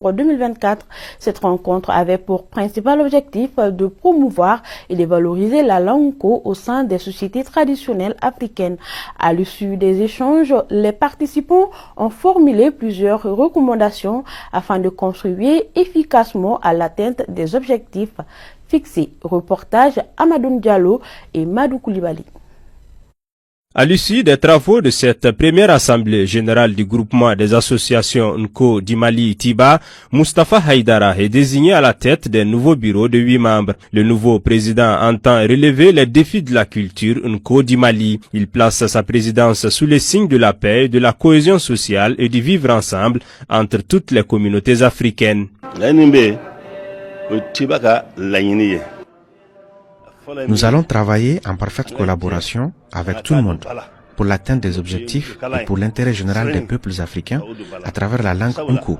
Pour 2024, cette rencontre avait pour principal objectif de promouvoir et de valoriser la langue Nko au sein des sociétés traditionnelles africaines. À l'issue des échanges, les participants ont formulé plusieurs recommandations afin de contribuer efficacement à l'atteinte des objectifs fixés. Reportage Amadoun Diallo et Madou Koulibaly. À l'issue des travaux de cette première assemblée générale du groupement des associations Nko d'Imali Tiba, Mustafa Haïdara est désigné à la tête d'un nouveau bureau de 8 membres. Le nouveau président entend relever les défis de la culture Nko d'Imali. Il place sa présidence sous les signes de la paix, de la cohésion sociale et du vivre ensemble entre toutes les communautés africaines. Nous allons travailler en parfaite collaboration avec tout le monde pour l'atteinte des objectifs et pour l'intérêt général des peuples africains à travers la langue Nko.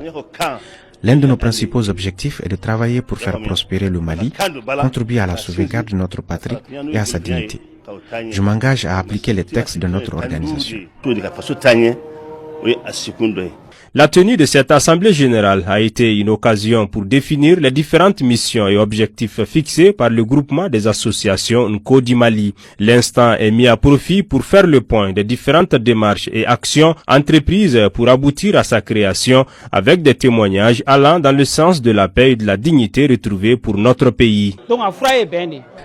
L'un de nos principaux objectifs est de travailler pour faire prospérer le Mali, contribuer à la sauvegarde de notre patrie et à sa dignité. Je m'engage à appliquer les textes de notre organisation. La tenue de cette assemblée générale a été une occasion pour définir les différentes missions et objectifs fixés par le groupement des associations Nko d'Imali. L'instant est mis à profit pour faire le point des différentes démarches et actions entreprises pour aboutir à sa création avec des témoignages allant dans le sens de la paix et de la dignité retrouvée pour notre pays.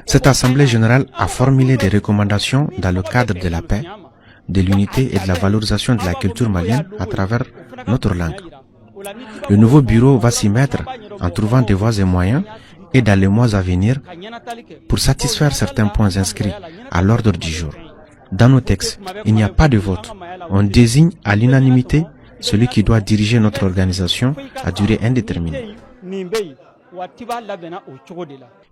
Cette assemblée générale a formulé des recommandations dans le cadre de la paix, de l'unité et de la valorisation de la culture malienne à travers notre langue. Le nouveau bureau va s'y mettre en trouvant des voies et moyens et dans les mois à venir pour satisfaire certains points inscrits à l'ordre du jour. Dans nos textes, il n'y a pas de vote. On désigne à l'unanimité celui qui doit diriger notre organisation à durée indéterminée.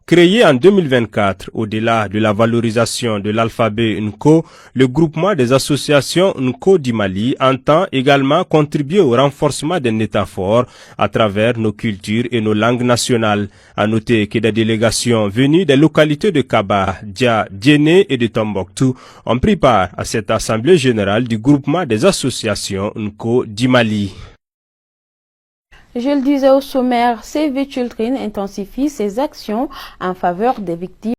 Créé en 2024, au-delà de la valorisation de l'alphabet Nko, le groupement des associations Nko d'Imali entend également contribuer au renforcement d'un État fort à travers nos cultures et nos langues nationales. À noter que des délégations venues des localités de Kaba, Dia, Djéné et de Tombouctou ont pris part à cette assemblée générale du groupement des associations Nko d'Imali. Je le disais au sommaire, Save the Children intensifie ses actions en faveur des victimes.